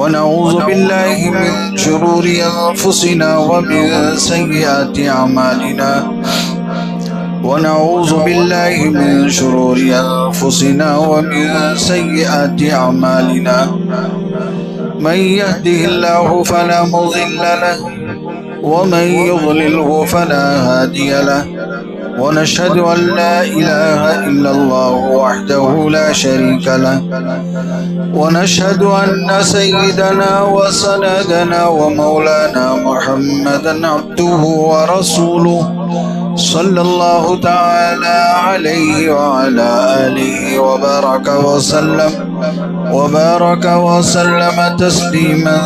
ونعوذ بالله من شرور أنفسنا ومن سيئات أعمالنا ونعوذ بالله من شرور أنفسنا ومن سيئات أعمالنا من يهده الله فلا مضل له ومن يضلله فلا هادي له ونشهد أن لا إله إلا الله وحده لا شريك له ونشهد أن سيدنا وسندنا ومولانا محمدا عبده ورسوله صلى الله تعالى عليه وعلى آله وبارك وسلم تسليما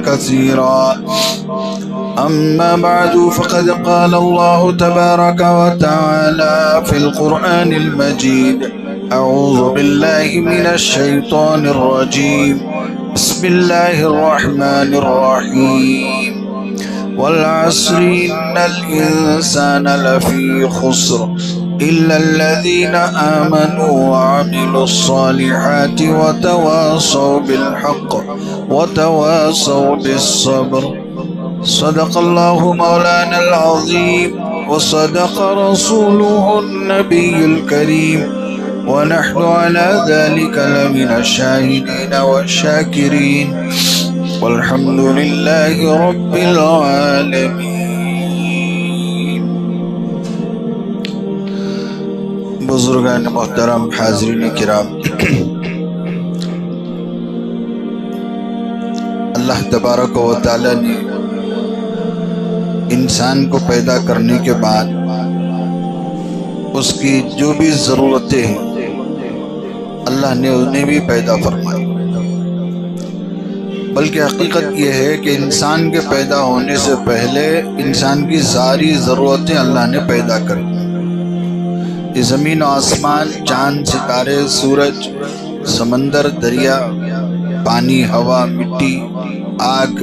كثيرا أما بعد فقد قال الله تبارك وتعالى في القرآن المجيد أعوذ بالله من الشيطان الرجيم بسم الله الرحمن الرحيم والعصر إن الإنسان لفي خسر إلا الذين آمنوا وعملوا الصالحات وتواصوا بالحق وتواصوا بالصبر صدق الله مولانا العظيم وصدق رسوله النبي الكريم ونحن على ذلك لمن الشاهدين والشاكرين والحمد لله رب العالمين. بزرگان محترم، حاضرین کرام، اللہ تبارک و تعالی نے انسان کو پیدا کرنے کے بعد اس کی جو بھی ضرورتیں ہیں اللہ نے انہیں بھی پیدا فرمائی، بلکہ حقیقت یہ ہے کہ انسان کے پیدا ہونے سے پہلے انسان کی ساری ضرورتیں اللہ نے پیدا کر دی. یہ زمین و آسمان، چاند، ستارے، سورج، سمندر، دریا، پانی، ہوا، مٹی، آگ،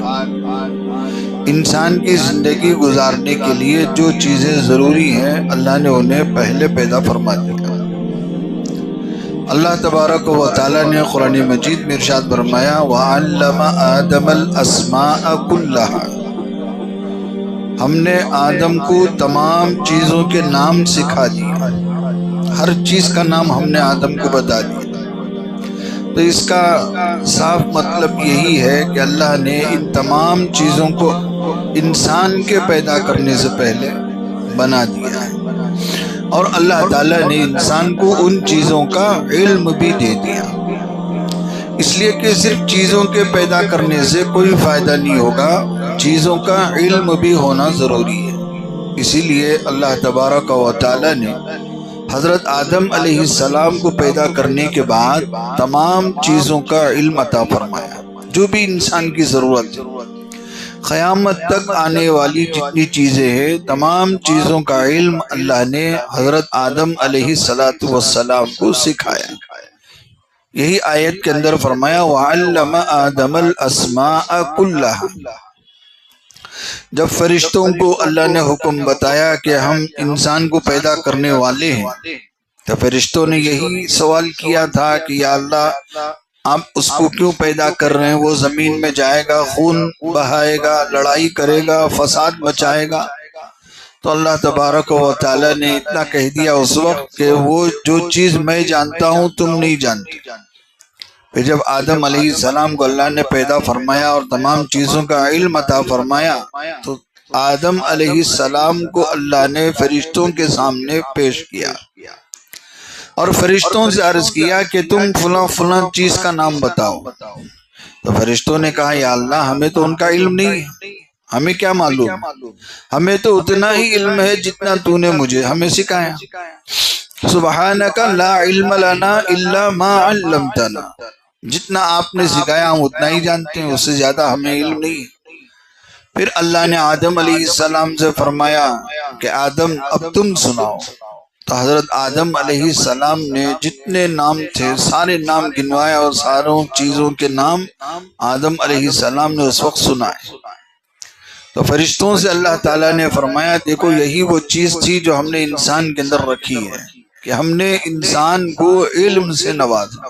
انسان کی زندگی گزارنے کے لیے جو چیزیں ضروری ہیں اللہ نے انہیں پہلے پیدا فرما دیا. اللہ تبارک و تعالی نے قرآن مجید میں ارشاد فرمایا وَعَلَّمَ آدَمَ الْأَسْمَاءَ كُلَّهَا، ہم نے آدم کو تمام چیزوں کے نام سکھا دیے، ہر چیز کا نام ہم نے آدم کو بتا دیا. تو اس کا صاف مطلب یہی ہے کہ اللہ نے ان تمام چیزوں کو انسان کے پیدا کرنے سے پہلے بنا دیا ہے، اور اللہ تعالیٰ نے انسان کو ان چیزوں کا علم بھی دے دیا، اس لیے کہ صرف چیزوں کے پیدا کرنے سے کوئی فائدہ نہیں ہوگا، چیزوں کا علم بھی ہونا ضروری ہے. اسی لیے اللہ تبارک و تعالیٰ نے حضرت آدم علیہ السلام کو پیدا کرنے کے بعد تمام چیزوں کا علم عطا فرمایا، جو بھی انسان کی ضرورت ہے. قیامت تک آنے والی جتنی چیزیں ہیں تمام چیزوں کا علم اللہ نے حضرت آدم علیہ السلام کو سکھایا. یہی آیت کے اندر فرمایا وَعَلَّمَ آدَمَ الْأَسْمَاءَ كُلَّهَا. جب فرشتوں کو اللہ نے حکم بتایا کہ ہم انسان کو پیدا کرنے والے ہیں، تو فرشتوں نے یہی سوال کیا تھا کہ یا اللہ آپ اس کو کیوں پیدا کر رہے ہیں؟ وہ زمین میں جائے گا، خون بہائے گا، لڑائی کرے گا، فساد مچائے گا. تو اللہ تبارک و تعالی نے اتنا کہہ دیا اس وقت کہ وہ جو چیز میں جانتا ہوں تم نہیں جانتے. پھر جب آدم علیہ السلام کو اللہ نے پیدا فرمایا اور تمام چیزوں کا علم عطا فرمایا، تو آدم علیہ السلام کو اللہ نے فرشتوں کے سامنے پیش کیا اور فرشتوں سے عرض کیا کہ تم فلاں فلاں چیز کا نام بتاؤ. تو فرشتوں نے کہا یا اللہ ہمیں تو ان کا علم نہیں ہے، ہمیں کیا معلوم، ہمیں تو اتنا ہی علم ہے جتنا تو نے مجھے ہمیں سکھایا. سبحانک لا علم لنا الا ما علمتنا، جتنا آپ نے سکھایا ہم اتنا ہی جانتے ہیں، اس سے زیادہ ہمیں علم نہیں. پھر اللہ نے آدم علیہ السلام سے فرمایا کہ آدم اب تم سناؤ. تو حضرت آدم علیہ السلام نے جتنے نام تھے سارے نام گنوائے اور ساروں چیزوں کے نام آدم علیہ السلام نے اس وقت سنائے. تو فرشتوں سے اللہ تعالیٰ نے فرمایا دیکھو یہی وہ چیز تھی جو ہم نے انسان کے اندر رکھی ہے کہ ہم نے انسان کو علم سے نوازا.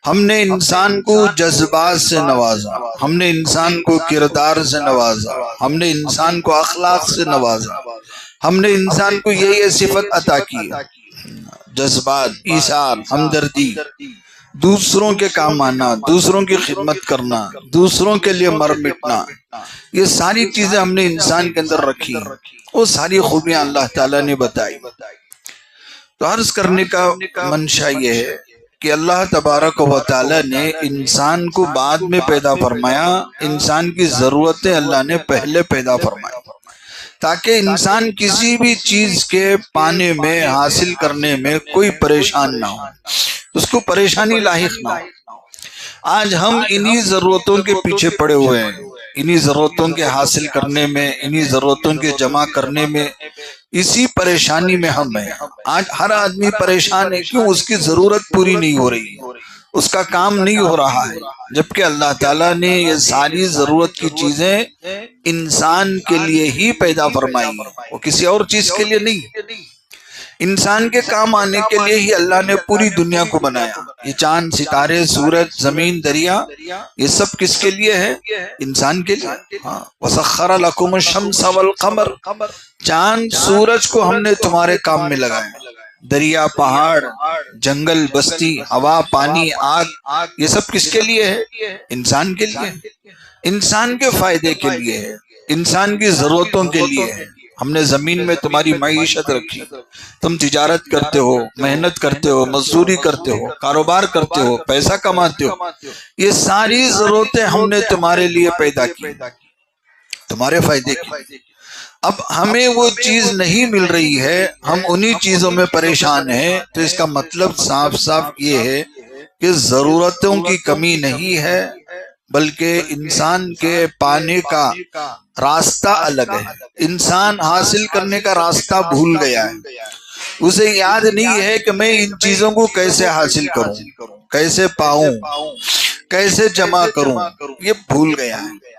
ہم نے انسان کو جذبات سے نوازا، ہم نے انسان کو کردار سے نوازا، ہم نے انسان کو اخلاق سے نوازا، ہم نے انسان کو یہ صفت عطا کی، جذبات، ایثار، ہمدردی، دوسروں کے کام آنا، دوسروں کی خدمت کرنا، دوسروں کے لیے مر مٹنا، یہ ساری چیزیں ہم نے انسان کے اندر رکھی ہیں، وہ ساری خوبیاں اللہ تعالیٰ نے بتائی۔ تو عرض کرنے کا منشا یہ ہے کہ اللہ تبارک و تعالیٰ نے انسان کو بعد میں پیدا فرمایا، انسان کی ضرورتیں اللہ نے پہلے پیدا فرمائی، تاکہ انسان کسی بھی چیز کے پانے میں، حاصل کرنے میں کوئی پریشان نہ ہو، اس کو پریشانی لاحق نہ ہو۔ آج ہم انہی ضرورتوں کے پیچھے پڑے ہوئے ہیں، انہی ضرورتوں کے حاصل کرنے میں، انہی ضرورتوں کے جمع کرنے میں، اسی پریشانی میں ہم ہیں۔ آج ہر آدمی پریشان ہے، کیوں؟ اس کی ضرورت پوری نہیں ہو رہی ہے، اس کا کام نہیں ہو رہا ہے، جبکہ اللہ تعالیٰ نے یہ ساری ضرورت کی چیزیں انسان کے لیے ہی پیدا فرمائی ہیں، وہ کسی اور چیز کے لیے نہیں۔ انسان کے کام آنے کے لیے ہی اللہ نے پوری دنیا کو بنایا۔ یہ چاند، ستارے، سورج، زمین، دریا، یہ سب کس کے لیے ہے؟ انسان کے لیے۔ وَسَخَّرَ لَكُمُ الشَّمْسَ وَالْقَمَرَ، چاند سورج کو ہم نے تمہارے کام میں لگایا، دریا، پہاڑ، جنگل، بستی، ہوا، پانی، آگ، یہ سب کس کے لیے ہے؟ انسان کے لیے، انسان کے فائدے کے لیے ہے، انسان کی ضرورتوں کے لیے ہے۔ ہم نے زمین میں تمہاری معیشت رکھی، تم تجارت کرتے ہو، محنت کرتے ہو، مزدوری کرتے ہو، کاروبار کرتے ہو، پیسہ کماتے ہو، یہ ساری ضرورتیں ہم نے تمہارے لیے پیدا کی، تمہارے فائدے کی۔ اب ہمیں وہ چیز نہیں مل رہی ہے، ہم انہی چیزوں میں پریشان ہیں، تو اس کا مطلب صاف صاف یہ ہے کہ ضرورتوں کی کمی نہیں ہے، بلکہ انسان کے پانے کا راستہ الگ ہے۔ انسان حاصل کرنے کا راستہ بھول گیا ہے، اسے یاد نہیں ہے کہ میں ان چیزوں کو کیسے حاصل کروں، کیسے پاؤں، کیسے جمع کروں، یہ بھول گیا ہے۔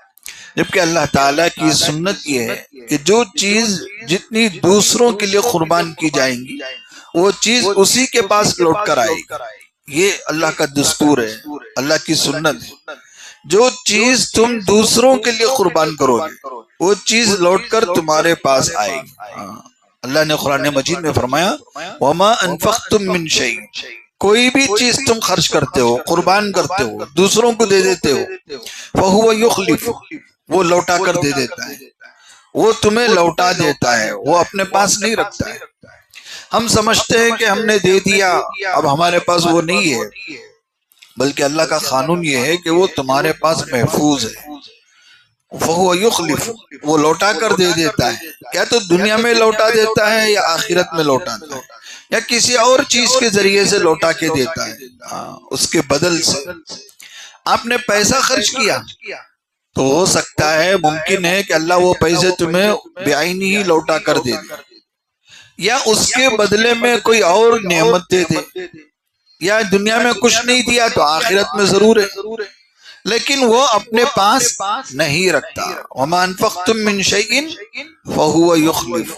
جبکہ اللہ تعالیٰ کی سنت یہ ہے کہ جو چیز جتنی دوسروں کے لیے قربان کی جائیں گی، وہ چیز اسی کے پاس لوٹ کر آئے گی۔ یہ اللہ کا دستور ہے، اللہ کی سنت ہے۔ جو چیز تم دوسروں کے لیے قربان کرو گے، وہ چیز لوٹ کر تمہارے پاس آئے گی۔ اللہ نے قرآن مجید میں فرمایا وَمَا أَنفَقْتُم مِّن شَيْءٍ، کوئی بھی چیز تم خرچ کرتے ہو، قربان کرتے ہو، دوسروں کو دے دیتے ہو، فَهُوَ يُخْلِفُ، وہ لوٹا کر دے دیتا ہے، وہ تمہیں لوٹا دیتا ہے، وہ اپنے پاس نہیں رکھتا ہے۔ ہم سمجھتے ہیں کہ ہم نے دے دیا، اب ہمارے پاس وہ نہیں ہے، بلکہ اللہ کا قانون یہ ہے کہ وہ تمہارے پاس محفوظ ہے۔ فَهُوَ يُخْلِفُ، وہ لوٹا کر دے دیتا ہے، کیا تو دنیا میں لوٹا دیتا ہے یا آخرت میں لوٹاتا ہے، یا کسی اور چیز کے ذریعے سے لوٹا کے دیتا ہے، اس کے بدل سے۔ آپ نے پیسہ خرچ کیا تو ہو سکتا ہے، ممکن ہے کہ اللہ وہ پیسے تمہیں بعینی ہی لوٹا کر دے دے، یا اس کے بدلے میں کوئی اور نعمت دے دے، یا دنیا میں کچھ نہیں دیا تو آخرت میں ضرور ہے، لیکن وہ اپنے پاس نہیں رکھتا۔ وَمَا أَنفَقْتُم مِّن شَيْءٍ فَهُوَ يُخْلِفُ،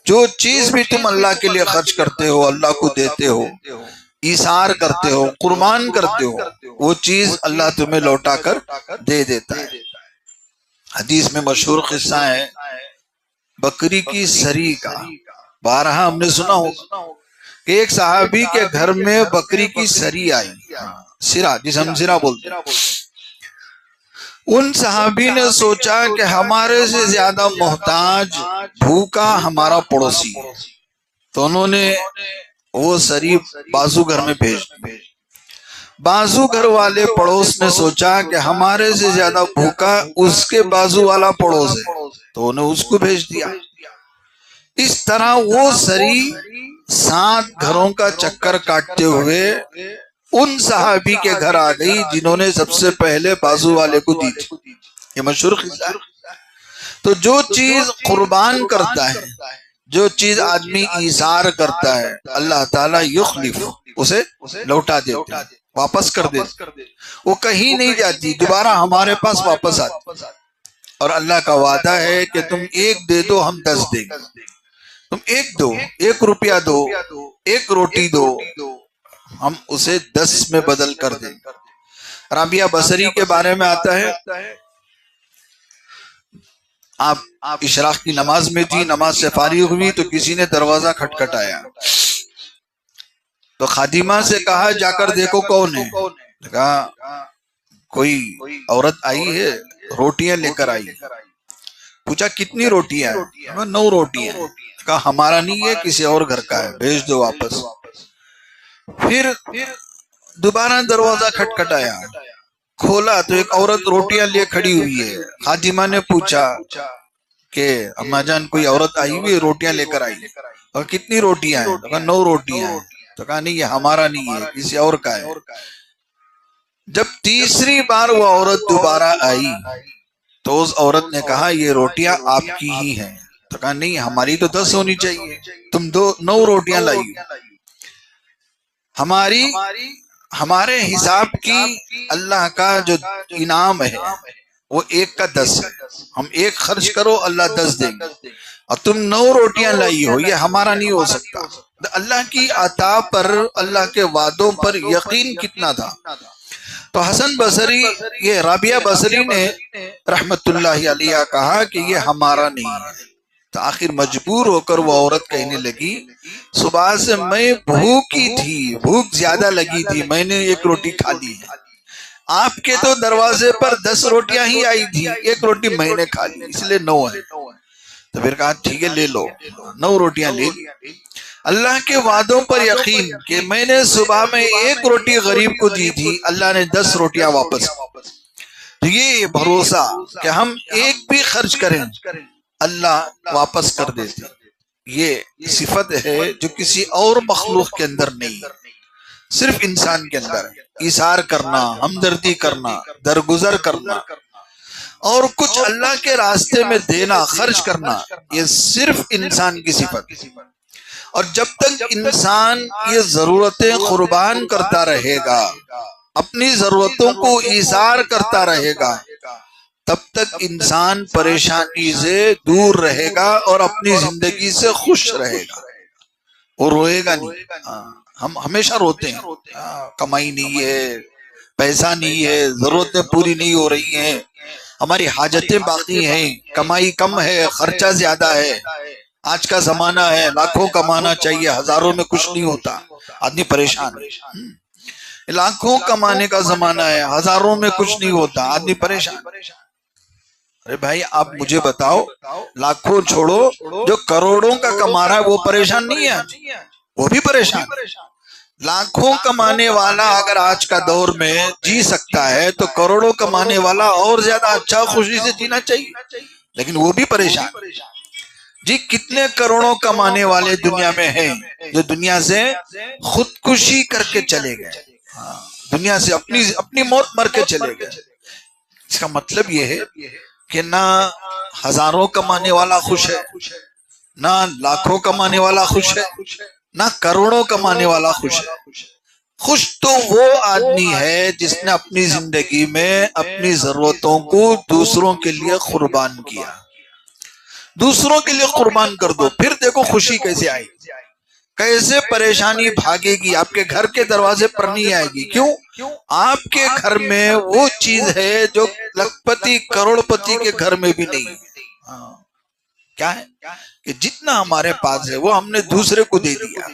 جو چیز بھی تم اللہ کے لیے خرچ کرتے ہو، اللہ کو دیتے ہو، ایثار کرتے ہو، قربان کرتے ہو، وہ چیز اللہ تمہیں لوٹا کر دے دیتا ہے۔ حدیث میں مشہور قصہ ہے بکری کی سری کا، بارہا ہم نے سنا ہوگا کہ ایک صحابی کے گھر میں بکری کی سری آئی، سرا جسے ہم سرا بولتے ہیں۔ ان صحابی نے سوچا کہ ہمارے سے زیادہ محتاج، بھوکا ہمارا پڑوسی ہے، تو انہوں نے وہ سری بازو گھر میں بھیج دی۔ بازو گھر والے پڑوس نے سوچا کہ ہمارے سے زیادہ بھوکا اس کے بازو والا پڑوس ہے، تو انہیں اس کو بھیج دیا۔ اس طرح وہ سری 7 گھروں کا چکر کاٹتے ہوئے ان صحابی کے گھر آ گئی جنہوں نے سب سے پہلے بازو والے کو دی تھی۔ یہ مشہور قصہ ہے۔ تو جو چیز قربان کرتا ہے، جو چیز آدمی ایثار کرتا ہے، اللہ تعالیٰ یخلف، اسے لوٹا دیتا ہے، واپس کر دیتا، وہ کہیں نہیں جاتی، دوبارہ ہمارے پاس واپس آتی۔ اور اللہ کا وعدہ ہے کہ تم 1 دے دو، ہم 10 دیں گے۔ تم 1 دو، 1 روپیہ دو، 1 روٹی دو، ہم اسے 10 میں بدل کر دیں گے۔ رابعہ بصری کے بارے میں آتا ہے، آپ اشراق کی نماز میں تھی، نماز سے فارغ ہوئی تو کسی نے دروازہ کھٹکھٹایا، تو خادمہ سے کہا جا کر دیکھو کون ہے، کہا کوئی عورت آئی ہے، روٹیاں لے کر آئی۔ پوچھا کتنی روٹیاں ہیں؟ 9 روٹیاں ہیں۔ کہا ہمارا نہیں ہے، کسی اور گھر کا ہے، بھیج دو واپس۔ پھر دوبارہ دروازہ کھٹکھٹایا، کھولا تو ایک عورت روٹیاں لے کھڑی ہوئی ہے۔ خادمہ نے پوچھا کہ اما جان کوئی عورت آئی ہوئی ہے، روٹیاں لے کر آئی، اور کتنی روٹیاں ہیں؟ کہا 9 روٹیاں ہیں۔ تو کہا نہیں، یہ ہمارا نہیں ہے، کسی اور کا ہے۔ جب تیسری بار وہ عورت دوبارہ آئی تو اس عورت نے کہا یہ روٹیاں آپ کی ہی ہیں۔ تو کہا نہیں، ہماری تو 10 ہونی چاہیے، تم 9 روٹیاں لائی۔ ہمارے حساب کی اللہ کا جو انعام ہے وہ 1 کا 10 ہے، ہم 1 خرچ کرو اللہ 10 دیں گے، اور تم 9 روٹیاں لائی ہو، یہ ہمارا نہیں ہو سکتا۔ اللہ کی عطا پر، اللہ کے وعدوں پر یقین کتنا تھا۔ تو حسن بصری، یہ رابعہ بصری نے رحمت اللہ علیہ کہا کہ یہ ہمارا نہیں ہے۔ تو آخر مجبور ہو کر وہ عورت کہنے لگی صبح سے میں بھوکی تھی، بھوک زیادہ لگی تھی، میں نے 1 روٹی کھا لی ہے، آپ کے تو دروازے پر 10 روٹیاں ہی آئی تھی، 1 روٹی میں نے کھا لی، اس لیے 9 ہے۔ تو پھر کہا ٹھیک ہے لے لو، 9 روٹیاں لے لی۔ اللہ کے وعدوں پر یقین کہ میں نے صبح میں 1 روٹی غریب کو دی تھی، اللہ نے 10 روٹیاں واپس۔ یہ بھروسہ کہ ہم 1 بھی خرچ کریں اللہ واپس کر دیتے، یہ صفت ہے جو کسی اور مخلوق کے اندر نہیں، صرف انسان کے اندر ہے۔ ایثار کرنا، ہمدردی کرنا، درگزر کرنا، اور کچھ اللہ کے راستے میں دینا، خرچ کرنا، یہ صرف انسان کی صفت۔ اور جب تک انسان یہ ضرورتیں قربان کرتا رہے گا، اپنی ضرورتوں کو ایثار کرتا رہے گا، تب تک انسان پریشانی سے دور رہے گا اور اپنی زندگی سے خوش رہے گا، وہ روئے گا نہیں۔ ہم ہمیشہ روتے ہیں، کمائی نہیں ہے، پیسہ نہیں ہے، ضرورتیں پوری نہیں ہو رہی ہیں، ہماری حاجتیں باقی ہیں، کمائی کم ہے، خرچہ زیادہ ہے۔ آج کا زمانہ ہے لاکھوں کمانا چاہیے، ہزاروں میں کچھ نہیں ہوتا، آدمی پریشان ہے۔ لاکھوں کمانے کا زمانہ ہے، ہزاروں میں کچھ نہیں ہوتا، آدمی پریشان۔ ارے بھائی آپ مجھے بتاؤ، لاکھوں چھوڑو، جو کروڑوں کا کما رہا ہے وہ پریشان نہیں ہے؟ وہ بھی پریشان۔ لاکھوں کمانے والا اگر آج کا دور میں جی سکتا ہے تو کروڑوں کمانے والا اور زیادہ اچھا خوشی سے جینا چاہیے، لیکن وہ بھی پریشان۔ جی کتنے کروڑوں کمانے والے دنیا میں ہیں جو دنیا سے خودکشی کر کے چلے گئے، دنیا سے اپنی موت مر کے چلے گئے۔ اس کا مطلب یہ ہے کہ نہ ہزاروں کمانے والا خوش ہے، نہ لاکھوں کمانے والا خوش ہے، نہ کروڑوں کمانے والا خوش ہے۔ خوش تو وہ آدمی ہے جس نے اپنی زندگی میں اپنی ضرورتوں کو دوسروں کے لیے قربان کیا۔ دوسروں کے لیے قربان کر دو، پھر دیکھو خوشی کیسے آئے گی، کیسے پریشانی بھاگے گی، آپ کے گھر کے دروازے پر نہیں آئے گی۔ کیوں؟ آپ کے گھر میں وہ چیز ہے جو لکھپتی کروڑ پتی کے گھر میں بھی نہیں ہے۔ کیا ہے کہ جتنا ہمارے پاس ہے وہ ہم نے دوسرے کو دے دیا،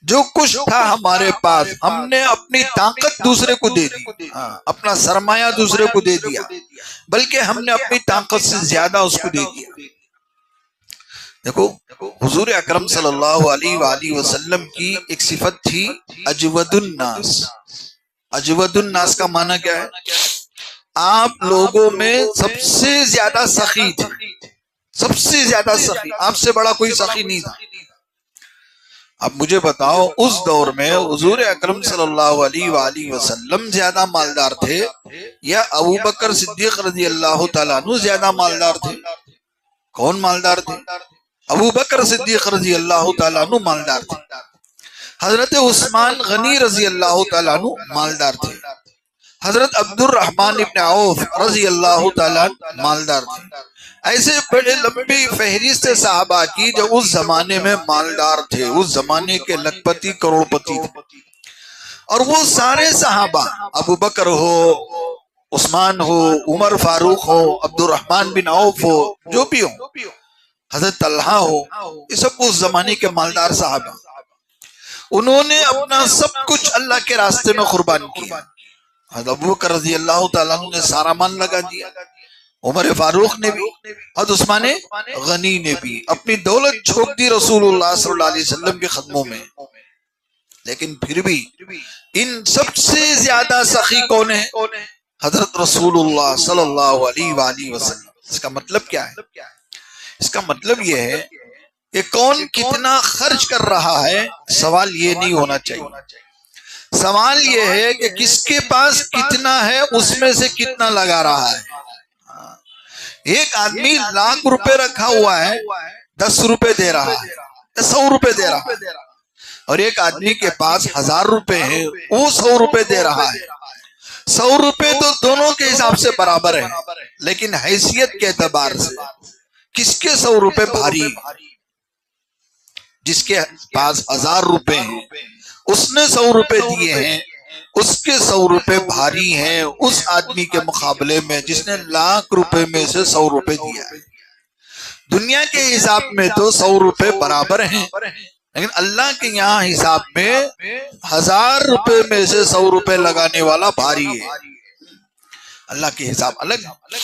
جو کچھ تھا ہمارے پاس ہم نے اپنی طاقت دوسرے کو دے دی، اپنا سرمایہ دوسرے کو دے دیا، بلکہ ہم نے اپنی طاقت سے زیادہ اس کو دے دیا۔ دیکھو حضور اکرم صلی اللہ علیہ وآلہ وسلم کی ایک صفت تھی اجود الناس۔ اجود الناس کا معنی کیا ہے؟ آپ لوگوں میں سب سے زیادہ سخی تھے، سب سے زیادہ سخی، آپ سے بڑا کوئی سخی نہیں تھا۔ اب مجھے بتاؤ اس دور میں حضور اکرم صلی اللہ علیہ وآلہ وسلم زیادہ مالدار تھے یا ابو بکر صدیق رضی اللہ تعالیٰ عنہ زیادہ مالدار تھے؟ کون مالدار تھے؟ ابو بکر صدیق رضی اللہ تعالیٰ عنہ مالدار تھے۔ حضرت عثمان غنی رضی اللہ تعالیٰ عنہ مالدار تھے۔ حضرت عبد الرحمن ابن عوف رضی اللہ تعالیٰ عنہ مالدار تھے۔ ایسے بڑے لمبی فہرست صحابہ کی جو اس زمانے میں مالدار تھے، اس زمانے کے لکھپتی کروڑ پتی تھے۔ اور وہ سارے صحابہ، ابو بکر ہو، عثمان ہو، عمر فاروق ہو، عبد الرحمن بن عوف ہو، جو بھی ہو، حضرت طلحہ ہو، یہ سب اس زمانے کے مالدار صحابہ، انہوں نے اپنا سب کچھ اللہ کے راستے میں قربان کیا۔ حضرت ابو بکر رضی اللہ تعالیٰ عنہ نے سارا مال لگا دیا، عمر فاروق نے بھی، حضرت عثمان غنی نے بھی اپنی دولت جھونک دی رسول اللہ صلی اللہ علیہ وسلم کے قدموں میں۔ لیکن پھر بھی ان سب سے زیادہ سخی کون ہے؟ حضرت رسول اللہ صلی اللہ علیہ وآلہ وسلم۔ اس کا مطلب کیا ہے؟ اس کا مطلب یہ ہے کہ کون کتنا خرچ کر رہا ہے، سوال یہ نہیں ہونا چاہیے، سوال یہ ہے کہ کس کے پاس کتنا ہے، اس میں سے کتنا لگا رہا ہے۔ ایک آدمی لاکھ روپے رکھا ہوا ہے، 10 روپے دے رہا ہے، 100 روپے دے رہا ہے، اور ایک آدمی کے پاس 1000 روپے ہے، وہ 100 روپے دے رہا ہے۔ 100 روپے تو دونوں کے حساب سے برابر ہے، لیکن حیثیت کے اعتبار سے کس کے 100 روپے بھاری؟ جس کے پاس 1000 روپے ہیں اس نے 100 روپے دیے ہیں، اس کے 100 روپے بھاری ہیں اس آدمی کے مقابلے میں جس نے لاکھ روپے میں سے 100 روپے دیا ہے۔ دنیا کے حساب میں تو 100 روپے برابر ہیں، لیکن اللہ کے یہاں حساب میں 1000 روپے میں سے 100 روپے لگانے والا بھاری ہے۔ اللہ کے حساب الگ ہے،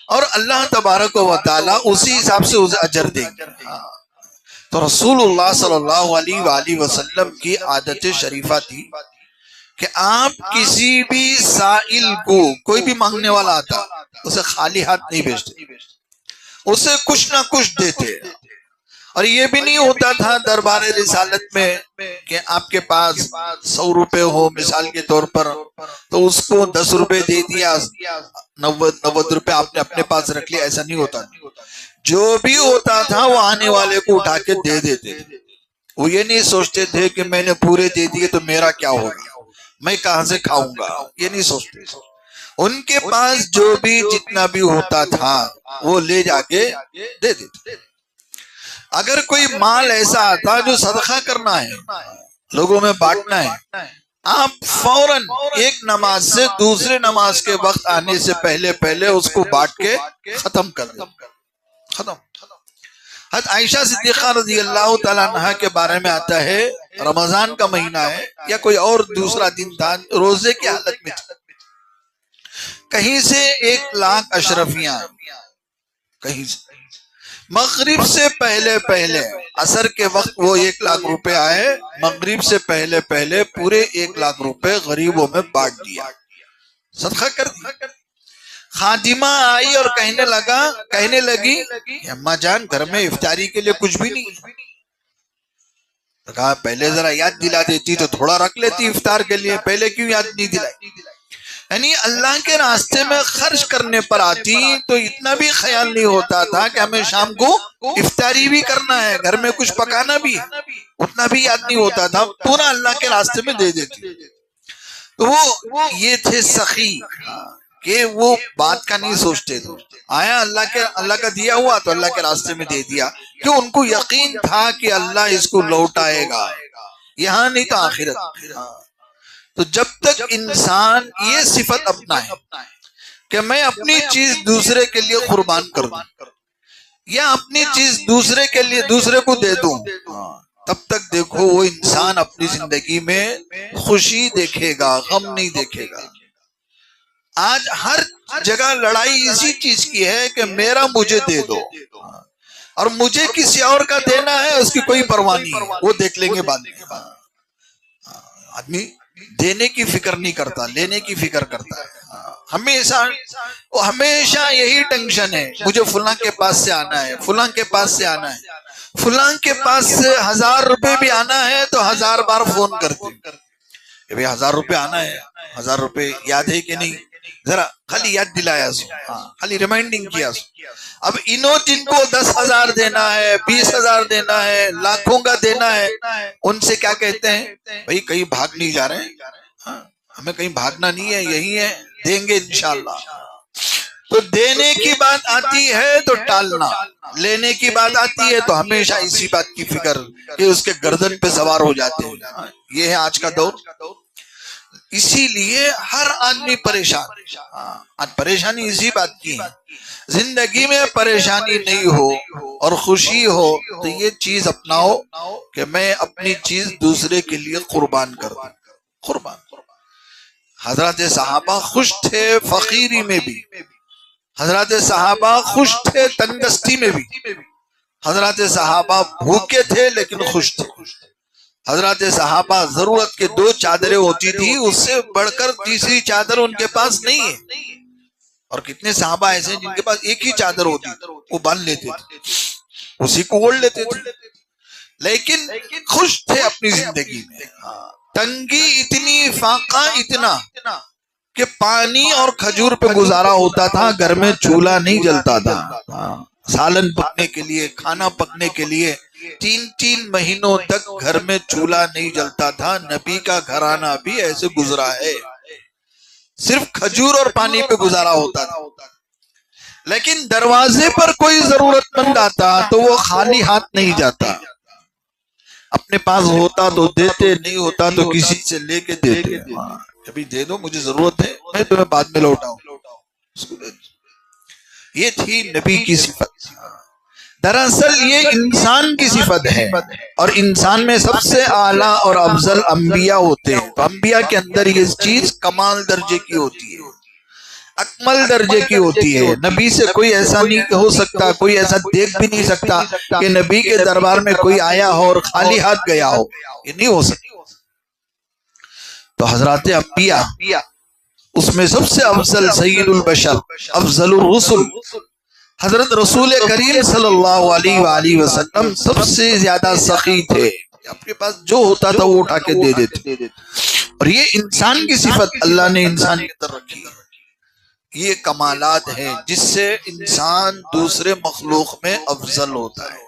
اور اللہ تبارک و تعالی اسی حساب سے اسے اجر دیں گے۔ تو رسول اللہ صلی اللہ علیہ وآلہ وسلم کی عادت شریفہ تھی کہ آپ کسی بھی سائل کو، کوئی بھی مانگنے والا آتا، اسے خالی ہاتھ نہیں بھیجتے، اسے کچھ نہ کچھ دیتے۔ اور یہ بھی نہیں ہوتا تھا دربار رسالت میں کہ آپ کے پاس 100 روپے ہو مثال کے طور پر، تو اس کو 10 روپے دے دیا، 90 روپے آپ نے اپنے پاس رکھ لیا، ایسا نہیں ہوتا۔ جو بھی ہوتا تھا وہ آنے والے کو اٹھا کے دے دیتے تھے۔ وہ یہ نہیں سوچتے تھے کہ میں نے پورے دے دیے تو میرا کیا ہوگا، میں کہاں سے کھاؤں گا، یہ نہیں سوچتے۔ ان کے پاس جو بھی جتنا بھی ہوتا تھا وہ لے جا کے دے دیتے۔ اگر کوئی مال ایسا آتا جو صدقہ کرنا ہے، لوگوں میں بانٹنا ہے، آپ فوراً ایک نماز سے دوسرے نماز کے وقت آنے سے پہلے اس کو بانٹ کے ختم کر دیں، ختم۔ حضرت عائشہ صدیقہ رضی اللہ تعالیٰ عنہ کے بارے میں آتا ہے، رمضان کا مہینہ ہے یا کوئی اور دوسرا دن تھا، روزے کی حالت میں کہیں سے 1 لاکھ اشرفیاں، کہیں سے مغرب سے پہلے عصر کے وقت وہ 1 لاکھ روپے آئے، مغرب سے پہلے پورے 1 لاکھ روپے غریبوں میں بانٹ دیا، صدقہ کر دیا۔ خادمہ آئی اور کہنے لگی اماں جان گھر میں افطاری کے لیے کچھ بھی نہیں۔ کہا پہلے ذرا یاد دلا دیتی تو تھوڑا رکھ لیتی افطار کے لیے، پہلے کیوں یاد نہیں دلائی؟ یعنی اللہ کے راستے میں خرچ کرنے پر آتی تو اتنا بھی خیال نہیں ہوتا تھا کہ ہمیں شام کو افطاری بھی کرنا ہے، گھر میں کچھ پکانا بھی ہے، اتنا بھی یاد نہیں ہوتا تھا، پورا اللہ کے راستے میں دے دیتی۔ تو وہ یہ تھے سخی کہ وہ بات کا نہیں سوچتے تھے، آیا اللہ کا دیا ہوا تو اللہ کے راستے میں دے دیا، کہ ان کو یقین تھا کہ اللہ اس کو لوٹائے گا، یہاں نہیں تو آخرت۔ تو جب تک انسان یہ صفت اپنائے کہ میں اپنی چیز دوسرے کے لیے قربان کر دوں یا اپنی چیز دوسرے کے لیے دوسرے کو دے دوں، تب تک دیکھو وہ انسان اپنی زندگی میں خوشی دیکھے گا، غم نہیں دیکھے گا۔ آج ہر جگہ لڑائی اسی چیز کی ہے کہ میرا مجھے دے دو، اور مجھے کسی اور کا دینا ہے اس کی کوئی پرواہ نہیں ہے، وہ دیکھ لیں گے بعد میں۔ آدمی دینے کی فکر نہیں کرتا، لینے کی فکر کرتا ہے۔ ہمیشہ یہی ٹینشن ہے، مجھے فلاں کے پاس سے آنا ہے، فلاں کے پاس سے آنا ہے، فلاں کے پاس سے 1000 روپے بھی آنا ہے تو 1000 بار فون کرتے کہ بھئی 1000 روپے آنا ہے، 1000 روپے یاد ہے کہ نہیں، ذرا خالی یاد دلایا سو، خالی ریمائنڈنگ کیا سو۔ اب انہوں جن کو 10,000 دینا ہے، 20,000 دینا ہے، لاکھوں کا دینا ہے، ان سے کیا کہتے ہیں؟ بھئی کہیں بھاگ نہیں جا رہے ہیں، ہمیں کہیں بھاگنا نہیں ہے، یہی ہے، دیں گے انشاءاللہ۔ تو دینے کی بات آتی ہے تو ٹالنا، لینے کی بات آتی ہے تو ہمیشہ اسی بات کی فکر کہ اس کے گردن پہ سوار ہو جاتے ہیں۔ یہ ہے آج کا دور۔ اسی لیے ہر آدمی پریشان. آج پریشانی اسی بات کی ہے. زندگی میں پریشانی نہیں ہو اور خوشی ہو تو یہ چیز اپناؤ کہ میں اپنی چیز دوسرے کے لیے قربان کر دوں. قربان. حضرات صحابہ خوش تھے فقیری میں بھی، حضرات صحابہ خوش تھے تنگستی میں بھی، حضرات صحابہ بھوکے تھے لیکن خوش تھے. حضرات صحابہ ضرورت کے 2 چادریں ہوتی تھی، اس سے بڑھ کر تیسری چادر ان کے پاس نہیں ہے. اور کتنے صحابہ ایسے ہیں جن کے پاس ایک ہی چادر ہوتی تھی، وہ باندھ لیتے تھے، اسی کو اوڑھ لیتے تھے، لیکن خوش تھے اپنی زندگی میں. تنگی اتنی، فاقہ اتنا کہ پانی اور کھجور پہ گزارا ہوتا تھا، گھر میں چولہا نہیں جلتا تھا. سالن پکنے کے لیے، کھانا پکنے کے لیے 3 مہینوں تک گھر میں چولہا نہیں جلتا تھا. نبی کا گھرانہ بھی ایسے گزرا ہے، صرف کھجور اور پانی پہ گزارا ہوتا تھا. لیکن دروازے پر کوئی ضرورت مند آتا تو وہ خالی ہاتھ نہیں جاتا. اپنے پاس ہوتا تو دیتے، نہیں ہوتا تو کسی سے لے کے دیتے. ابھی دے دو، مجھے ضرورت ہے، میں تمہیں بعد میں لوٹاؤں. یہ تھی نبی کی صفت. دراصل یہ انسان کی صفت ہے، اور انسان میں سب سے اعلیٰ اور افضل انبیاء ہوتے ہیں. تو انبیاء کے اندر یہ چیز کمال درجے کی ہوتی ہے، اکمل درجے کی ہوتی ہے. نبی سے کوئی ایسا نہیں ہو سکتا، کوئی ایسا دیکھ بھی نہیں سکتا کہ نبی کے دربار میں کوئی آیا ہو اور خالی ہاتھ گیا ہو. یہ نہیں ہو سکتا. تو حضرات انبیاء اس میں سب سے افضل سید البشر، افضل الرسل حضرت رسول کریم صلی اللہ علیہ وآلہ وسلم سب سے زیادہ سخی تھے. اپنے پاس جو ہوتا تھا وہ اٹھا کے دے دیتے. اور یہ انسان کی صفت اللہ نے انسان کے اندر رکھی ہے. یہ کمالات ہیں جس سے انسان دوسرے مخلوق میں افضل ہوتا ہے.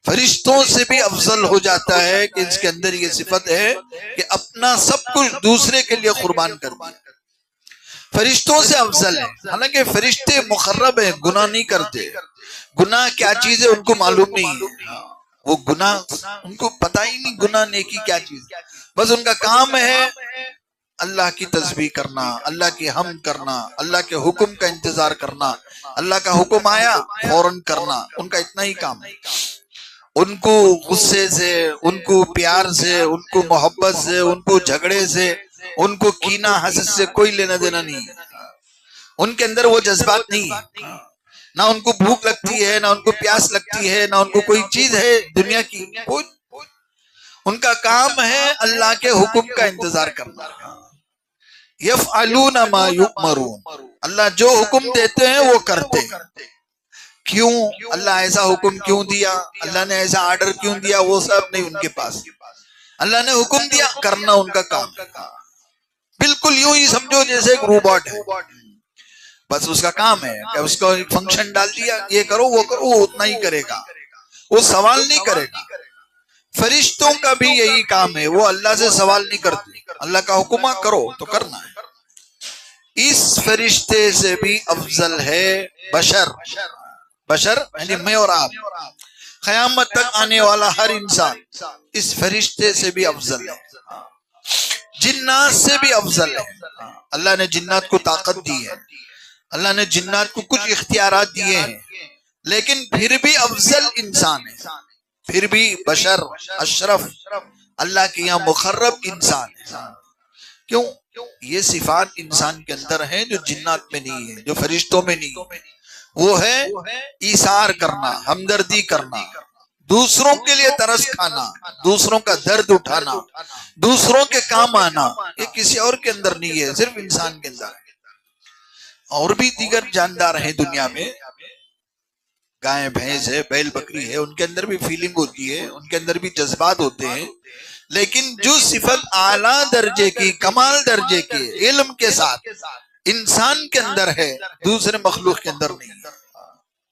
فرشتوں سے بھی افضل ہو جاتا ہے کہ اس کے اندر یہ صفت ہے کہ اپنا سب کچھ دوسرے کے لیے قربان کر دیا. فرشتوں سے افضل ہے. حالانکہ فرشتے مقرب ہیں، گناہ نہیں کرتے. گناہ کیا چیز ہے ان کو معلوم نہیں ہے. وہ گناہ ان کو پتہ ہی نہیں گناہ نیکی کیا چیز ہے. بس ان کا کام ہے اللہ کی تسبیح کرنا، اللہ کی حمد کرنا، اللہ کے حکم کا انتظار کرنا، اللہ کا حکم آیا فوراً کرنا. ان کا اتنا ہی کام ہے. ان کو غصے سے، ان کو پیار سے، ان کو محبت سے، ان کو جھگڑے سے، ان کو کینہ حسد سے کوئی لینا دینا نہیں ہے. ان کے اندر وہ جذبات نہیں ہے. نہ ان کو بھوک لگتی ہے، نہ ان کو پیاس لگتی ہے، نہ ان کو کوئی چیز ہے دنیا کی. ان کا کام ہے اللہ کے حکم کا انتظار کرنا. یفعلون ما یؤمرون، اللہ جو حکم دیتے ہیں وہ کرتے ہیں. کیوں اللہ ایسا حکم کیوں دیا، اللہ نے ایسا آرڈر کیوں دیا، وہ سب نہیں ان کے پاس. اللہ نے حکم دیا، کرنا ان کا کام ہے. بالکل یوں ہی سمجھو جیسے ایک روبوٹ ہے، بس اس کا کام ہے کہ اس کو ایک فنکشن ڈال دیا، یہ کرو وہ کرو، وہ اتنا ہی کرے گا، وہ سوال نہیں کرے گا. فرشتوں کا بھی یہی کام ہے، وہ اللہ سے سوال نہیں کرتے. اللہ کا حکم کرو تو کرنا ہے. اس فرشتے سے بھی افضل ہے بشر. بشر یعنی میں اور آپ، قیامت تک آنے والا ہر انسان اس فرشتے سے بھی افضل ہے. جنات سے بھی افضل ہے. اللہ نے جنات کو طاقت دی ہے، اللہ نے جنات کو کچھ اختیارات دیے ہیں، لیکن پھر بھی افضل انسان ہے. پھر بھی بشر اشرف، اللہ کے یہاں مقرب انسان ہے. کیوں؟ یہ صفات انسان کے اندر ہیں جو جنات میں نہیں ہے، جو فرشتوں میں نہیں ہے. وہ ہے ایثار کرنا، ہمدردی کرنا، دوسروں کے لیے ترس کھانا، دوسروں کا درد اٹھانا، دوسروں کے کام آنا. یہ کسی اور کے اندر نہیں ہے، صرف انسان کے اندر ہے. اور بھی دیگر جاندار ہیں دنیا میں، گائے بھینس ہے، بیل بکری ہے، ان کے اندر بھی فیلنگ ہوتی ہے، ان کے اندر بھی جذبات ہوتے ہیں. لیکن جو صفت اعلیٰ درجے کی، کمال درجے کے علم کے ساتھ انسان کے اندر ہے، دوسرے مخلوق کے اندر نہیں ہے.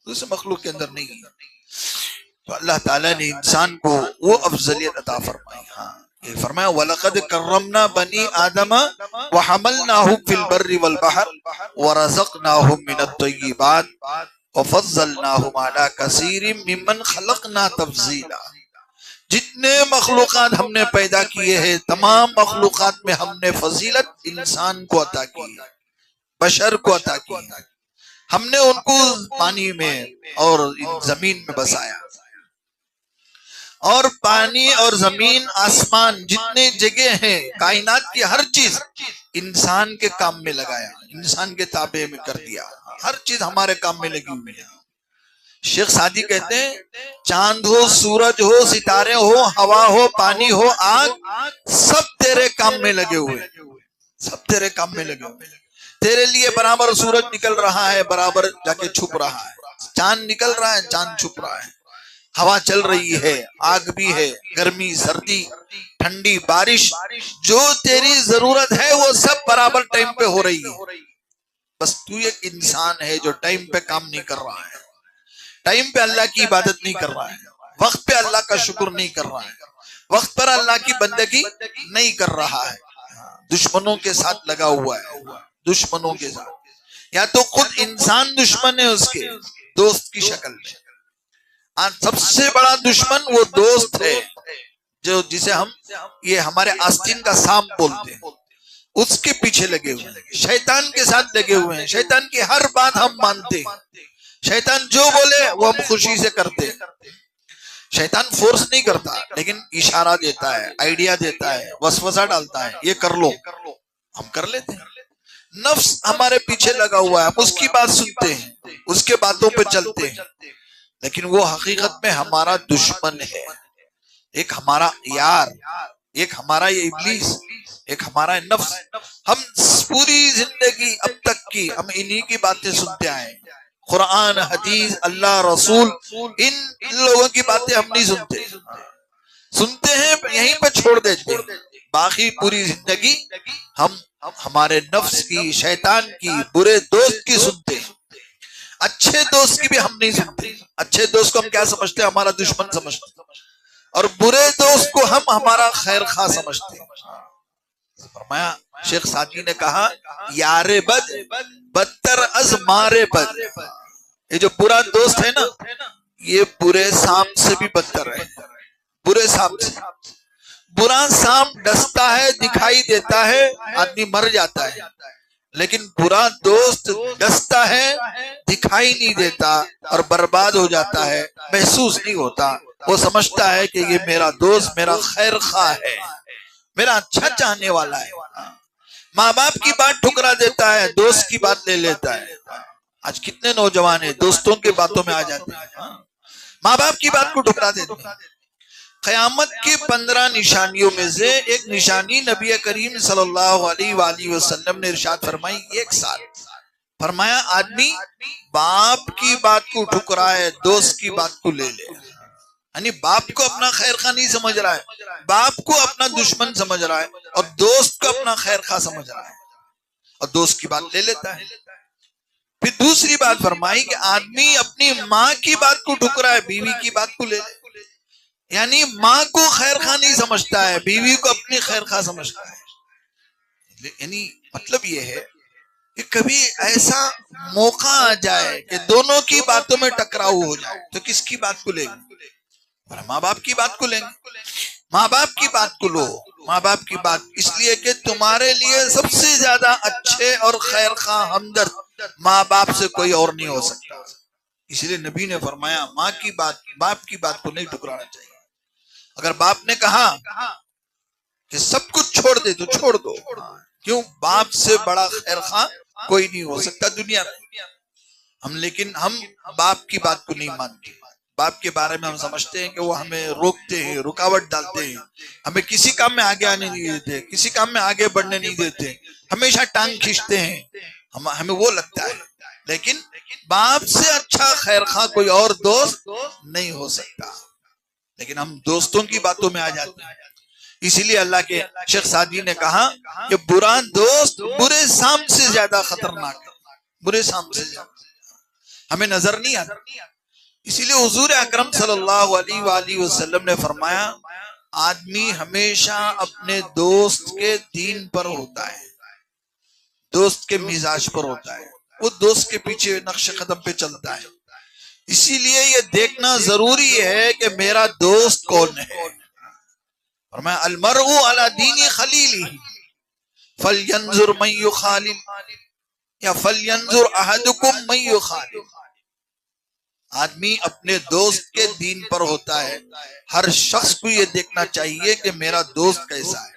دوسرے مخلوق کے اندر نہیں ہے. تو اللہ تعالیٰ نے انسان کو وہ افضلیت عطا فرمائی. یہ فرمایا وَلَقَدْ كَرَّمْنَا بَنِي آدَمَ وَحَمَلْنَاهُمْ فِي الْبَرِّ وَالْبَحْرِ وَرَزَقْنَاهُمْ مِنَ الطَّيِّبَاتِ وَفَضَّلْنَاهُمْ عَلَى كَثِيرٍ مِّمَّنْ خَلَقْنَا تَفْضِيلًا. جتنے مخلوقات ہم نے پیدا کیے ہیں تمام مخلوقات میں ہم نے فضیلت انسان کو عطا کی ہے، بشر کو عطا کی ہے۔ ہم نے ان کو پانی میں اور زمین میں بسایا، اور پانی اور زمین آسمان جتنے جگہ ہیں کائنات کی ہر چیز انسان کے کام میں لگایا، انسان کے تابع میں کر دیا، ہر چیز ہمارے کام میں لگی ہوئی ہے۔ شیخ سعدی کہتے ہیں چاند ہو، سورج ہو، ستارے ہو، ہوا ہو، پانی ہو، آگ، سب تیرے کام میں لگے ہوئے، سب تیرے کام میں لگے ہوئے۔ تیرے لیے برابر سورج نکل رہا ہے، برابر جا کے چھپ رہا ہے، چاند نکل رہا ہے، چاند چھپ رہا ہے، ہوا چل رہی ہے، آگ بھی ہے، گرمی، سردی، ٹھنڈی، بارش، جو تیری ضرورت ہے وہ سب برابر ٹائم پہ ہو رہی ہے۔ بس تو ایک انسان ہے جو ٹائم پہ کام نہیں کر رہا ہے، ٹائم پہ اللہ کی عبادت نہیں کر رہا ہے، وقت پہ اللہ کا شکر نہیں کر رہا ہے، وقت پر اللہ کی بندگی نہیں کر رہا ہے، دشمنوں کے ساتھ لگا ہوا ہے، دشمنوں کے ساتھ، یا تو خود انسان دشمن ہے اس کے دوست کی شکل میں۔ سب سے بڑا دشمن وہ دوست ہے جو جسے ہم یہ ہمارے آستین کا سانپ بولتے ہیں، اس کے پیچھے لگے ہوئے ہیں، شیطان کے ساتھ لگے ہوئے ہیں، شیطان کی ہر بات ہم مانتے ہیں، شیطان جو بولے وہ ہم خوشی سے کرتے ہیں۔ شیطان فورس نہیں کرتا لیکن اشارہ دیتا ہے، آئیڈیا دیتا ہے، وسوسہ ڈالتا ہے، یہ کر لو، ہم کر لیتے ہیں۔ نفس ہمارے پیچھے لگا ہوا ہے، ہم اس کی بات سنتے ہیں، اس کے باتوں پہ چلتے ہیں، لیکن وہ حقیقت میں ہمارا دشمن ہے، ایک ہمارا یار، ایک ہمارا یہ ابلیس، ایک ہمارا نفس۔ ہم پوری زندگی اب تک کی ہم انہی کی باتیں سنتے آئے ہیں، قرآن، حدیث، اللہ، رسول، ان لوگوں کی باتیں ہم نہیں سنتے ہیں، یہیں پہ چھوڑ دیتے ہیں۔ باقی پوری زندگی ہم ہمارے نفس کی، شیطان کی، برے دوست کی سنتے ہیں، اچھے دوست کی بھی ہم نہیں سنتے۔ اچھے دوست کو ہم کیا سمجھتے ہیں؟ ہمارا دشمن سمجھتے ہیں، اور برے دوست کو ہم ہمارا خیر خواہ سمجھتے ہیں۔ فرمایا شیخ سعدی نے کہا یار بد بدتر از مارے بد، یہ جو برا دوست ہے نا یہ برے سانپ سے بھی بدتر ہے، برے سانپ سے۔ برا سانپ ڈستا ہے، دکھائی دیتا ہے، آدمی مر جاتا ہے، لیکن برا دوست ڈستا ہے، دکھائی نہیں دیتا اور برباد ہو جاتا ہے، محسوس نہیں ہوتا، وہ سمجھتا ہے کہ یہ میرا دوست میرا خیر خواہ ہے، میرا اچھا چاہنے والا ہے۔ ماں باپ کی بات ٹھکرا دیتا ہے، دوست کی بات لے لیتا ہے۔ آج کتنے نوجوان ہیں دوستوں کی باتوں میں آ جاتے ہیں، ماں باپ کی بات کو ٹھکرا دیتے ہیں۔ قیامت کی 15 نشانیوں میں سے ایک نشانی نبی کریم صلی اللہ علیہ وآلہ وسلم نے ارشاد فرمائی، ایک سال فرمایا آدمی باپ کی بات کو ٹھکرائے، دوست کی بات کو لے لے، یعنی باپ کو اپنا خیر خواہ نہیں سمجھ رہا ہے، باپ کو اپنا دشمن سمجھ رہا ہے، اور دوست کو اپنا خیر خواہ سمجھ رہا ہے، اور دوست کی بات لے لیتا ہے۔ پھر دوسری بات فرمائی کہ آدمی اپنی ماں کی بات کو ٹھکرائے، بیوی کی بات کو لے لے، یعنی ماں کو خیر خواہ نہیں سمجھتا ہے، بیوی کو اپنی خیر خواہ سمجھتا ہے۔ یعنی مطلب یہ ہے کہ کبھی ایسا موقع آ جائے کہ دونوں کی باتوں میں ٹکراؤ ہو جائے تو کس کی بات کو لیں گے؟ ماں باپ کی بات کو لیں گے۔ ماں باپ کی بات کو لو، ماں باپ کی بات، اس لیے کہ تمہارے لیے سب سے زیادہ اچھے اور خیر خواہ ہمدرد ماں باپ سے کوئی اور نہیں ہو سکتا۔ اس لیے نبی نے فرمایا ماں کی بات، باپ کی بات کو نہیں ٹکرانا چاہیے۔ اگر باپ نے کہا کہ سب کچھ چھوڑ دے تو چھوڑ دو، کیوں؟ باپ سے بڑا خیر خواہ کوئی نہیں ہو سکتا دنیا میں۔ لیکن ہم باپ کی بات کو نہیں مانتے، باپ کے بارے میں ہم سمجھتے ہیں کہ وہ ہمیں روکتے ہیں، رکاوٹ ڈالتے ہیں، ہمیں کسی کام میں آگے آنے نہیں دیتے، کسی کام میں آگے بڑھنے نہیں دیتے، ہمیشہ ٹانگ کھینچتے ہیں، ہمیں وہ لگتا ہے۔ لیکن باپ سے اچھا خیر خواہ کوئی اور دوست نہیں ہو سکتا، لیکن ہم دوستوں کی باتوں میں آ جاتے ہیں۔ اسی لیے اللہ کے شیخ سعدی نے کہا کہ برا دوست برے سانپ سے زیادہ خطرناک ہے، برے سانپ سے زیادہ ہمیں نظر نہیں آتا۔ اسی لیے حضور اکرم صلی اللہ علیہ وآلہ وسلم نے فرمایا آدمی ہمیشہ اپنے دوست کے دین پر ہوتا ہے، دوست کے مزاج پر ہوتا ہے، وہ دوست کے پیچھے نقش قدم پہ چلتا ہے۔ اسی لیے یہ دیکھنا ضروری ہے کہ میرا دوست کون ہے. فرمایا المرء علی دین خلیلہ فلینظر من یخالل یا فلینظر احدکم من یخالل. آدمی اپنے دوست کے دین پر ہوتا ہے. ہر شخص کو یہ دیکھنا چاہیے کہ میرا دوست کیسا ہے.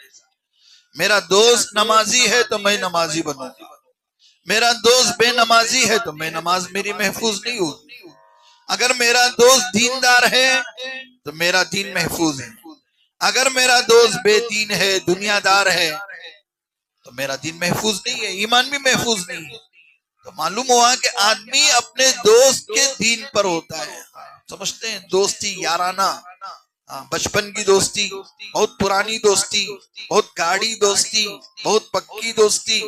میرا دوست نمازی ہے تو میں نمازی بنوں گا. میرا دوست بے نمازی ہے تو میں نماز میری محفوظ نہیں ہوگی. اگر میرا دوست دیندار ہے تو میرا دین محفوظ ہے. اگر میرا دوست بے دین ہے، دنیا دار ہے، تو میرا دین محفوظ نہیں ہے، ایمان بھی محفوظ نہیں ہے. تو معلوم ہوا کہ آدمی اپنے دوست کے دین پر ہوتا ہے. سمجھتے ہیں دوستی یارانہ، بچپن کی دوستی، بہت پرانی دوستی، بہت گاڑی دوستی، بہت پکی دوستی،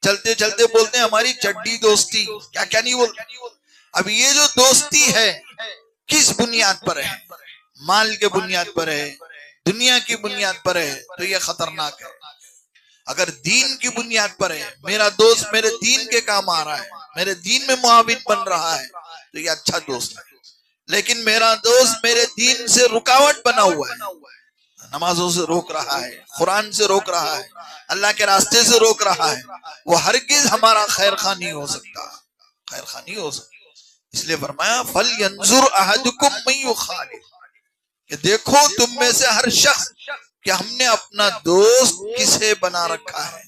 چلتے چلتے بولتے ہیں ہماری چڈی دوستی، کیا کیا نہیں بولتے. اب یہ جو دوستی ہے کس بنیاد پر ہے؟ مال کے بنیاد پر ہے، دنیا کی بنیاد پر ہے تو یہ خطرناک ہے. اگر دین کی بنیاد پر ہے، میرا دوست میرے دین کے کام آ رہا ہے، میرے دین میں معاون بن رہا ہے، تو یہ اچھا دوست ہے. لیکن میرا دوست میرے دین سے رکاوٹ بنا ہوا ہے، نمازوں سے روک رہا ہے، قرآن سے روک رہا ہے، اللہ کے راستے سے روک رہا ہے، وہ ہرگز ہمارا خیر خواہ نہیں ہو سکتا، خیر خواہ نہیں ہو سکتا. اس لیے فرمایا فَلْيَنْظُرْ أَحَدُكُمْ مَن يُخَالِلُ، کہ دیکھو تم میں سے ہر شخص کہ ہم نے اپنا دوست کسے بنا رکھا ہے.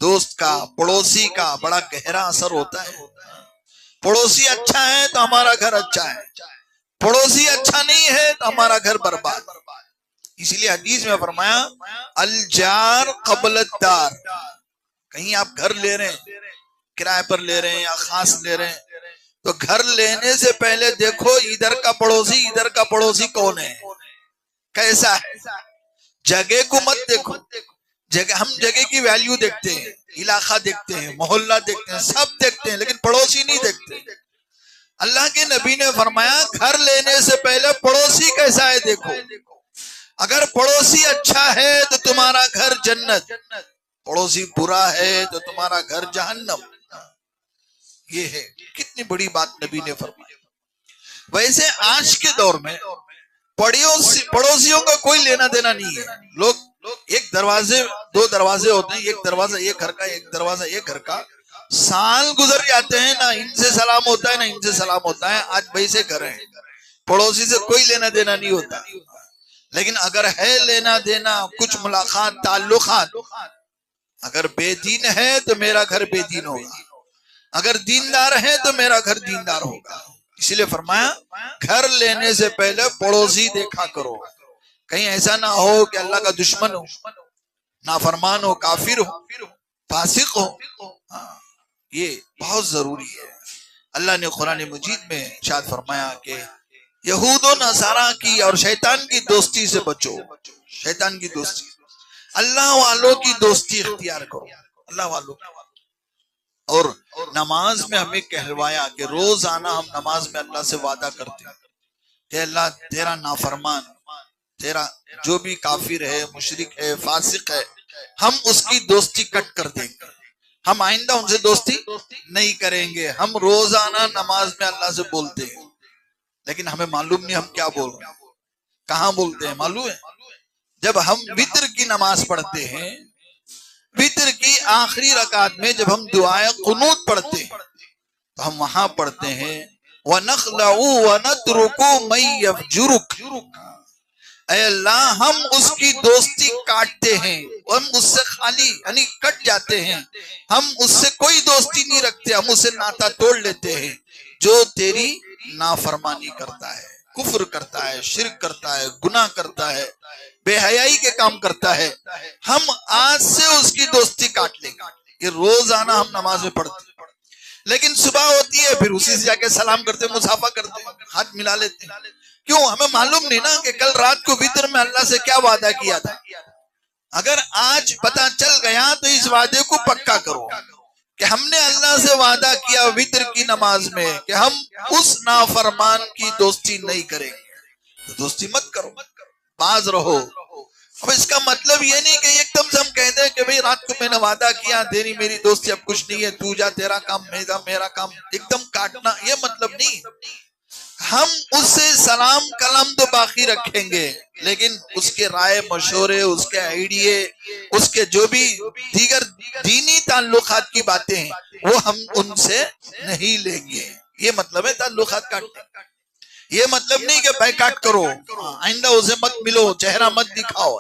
دوست کا، پڑوسی کا بڑا گہرا اثر ہوتا ہے. پڑوسی اچھا ہے تو ہمارا گھر اچھا ہے، پڑوسی اچھا نہیں ہے تو ہمارا گھر برباد. اسی لیے حدیث میں فرمایا الجار قبل الدار. کہیں آپ گھر لے رہے ہیں، کرائے پر لے رہے ہیں یا خاص لے رہے ہیں، تو گھر لینے سے پہلے دیکھو ادھر کا پڑوسی کون ہے، کیسا ہے. جگہ کو مت دیکھو. ہم جگہ کی ویلیو دیکھتے ہیں، علاقہ دیکھتے ہیں، محلہ دیکھتے ہیں، سب دیکھتے ہیں، لیکن پڑوسی نہیں دیکھتے. اللہ کے نبی نے فرمایا گھر لینے سے پہلے پڑوسی کیسا ہے دیکھو. اگر پڑوسی اچھا ہے تو تمہارا گھر جنت، پڑوسی برا ہے تو تمہارا گھر جہنم. یہ ہے کتنی بڑی بات نبی نے فرمائی. ویسے آج کے دور میں پڑوسیوں کا کوئی لینا دینا نہیں ہے. لوگ ایک دروازے، دو دروازے ہوتے ہیں، ایک دروازہ ایک گھر کا، ایک دروازہ ایک گھر کا. سال گزر جاتے ہیں، نہ ان سے سلام ہوتا ہے نہ ان سے سلام ہوتا ہے. آج بھائی سے گھر ہیں، پڑوسی سے کوئی لینا دینا نہیں ہوتا. لیکن اگر ہے لینا دینا، کچھ ملاقات، تعلقات، اگر بے دین ہے تو میرا گھر بے دین ہوگا، اگر دیندار ہے تو میرا گھر دیندار ہوگا. اسی لیے فرمایا گھر لینے سے پہلے پڑوسی دیکھا کرو. کہیں ایسا نہ ہو کہ اللہ کا دشمن ہو، نافرمان ہو، کافر ہو، فاسق ہو. یہ بہت ضروری ہے. اللہ نے قرآن مجید میں ارشاد فرمایا کہ یہود و نصارہ کی اور شیطان کی دوستی سے بچو. شیطان کی دوستی، اللہ والوں کی دوستی اختیار کرو. اللہ والوں. اور نماز میں ہمیں کہلوایا کہ روزانہ ہم نماز میں اللہ سے وعدہ کرتے ہیں کہ اللہ تیرا نافرمان، تیرا جو بھی کافر ہے، مشرک ہے، فاسق ہے، ہم اس کی دوستی کٹ کر دیں گے، ہم آئندہ ان سے دوستی نہیں کریں گے. ہم روزانہ نماز میں اللہ سے بولتے ہیں، لیکن ہمیں معلوم نہیں ہم کیا بول رہے ہیں، کہاں بولتے ہیں. معلوم ہے جب ہم وتر کی نماز پڑھتے ہیں، وتر کی آخری رکعت میں جب ہم دعائے قنوت پڑھتے ہیں تو ہم وہاں پڑھتے ہیں وَنَخْلَعُ وَنَتْرُكُ مَن يَفْجُرُكَ. اے اللہ ہم اس کی دوستی کاٹتے ہیں، ہم اس سے خالی یعنی کٹ جاتے ہیں، ہم اس سے کوئی دوستی نہیں رکھتے، ہم اسے ناتا توڑ لیتے ہیں جو تیری نافرمانی کرتا ہے، کفر کرتا ہے، شرک کرتا ہے، گناہ کرتا ہے، بے حیائی کے کام کرتا ہے. ہم آج سے اس کی دوستی کاٹ لیں گے. یہ روزانہ ہم نماز میں پڑھتے ہیں. لیکن صبح ہوتی ہے پھر اسی سے جا کے سلام کرتے، مصافحہ کرتے، ہاتھ ملا لیتے ہیں. کیوں؟ ہمیں معلوم نہیں نا کہ کل رات کو وتر میں اللہ سے کیا وعدہ کیا تھا. اگر آج پتا چل گیا تو اس وعدے کو پکا کرو کہ ہم نے اللہ سے وعدہ کیا وتر کی نماز میں کہ ہم اس نافرمان کی دوستی نہیں کریں گے. تو دوستی مت کرو، باز رہو. اب اس کا مطلب یہ نہیں کہ ایک دم سے ہم کہتے ہیں کہ بھئی رات کو میں نے وعدہ کیا تیری میری دوستی اب کچھ نہیں ہے، تو جا، تیرا کام میرا کام، ایک دم کاٹنا، یہ مطلب نہیں۔ ہم اس سے سلام کلام تو باقی رکھیں گے، لیکن اس کے رائے مشورے، اس کے آئیڈیے، اس کے جو بھی دیگر دینی تعلقات کی باتیں ہیں وہ ہم ان سے نہیں لیں گے۔ یہ مطلب ہے تعلقات کاٹنے۔ یہ مطلب نہیں کہ بائیکاٹ کرو، آئندہ اسے مت ملو، چہرہ مت دکھاؤ،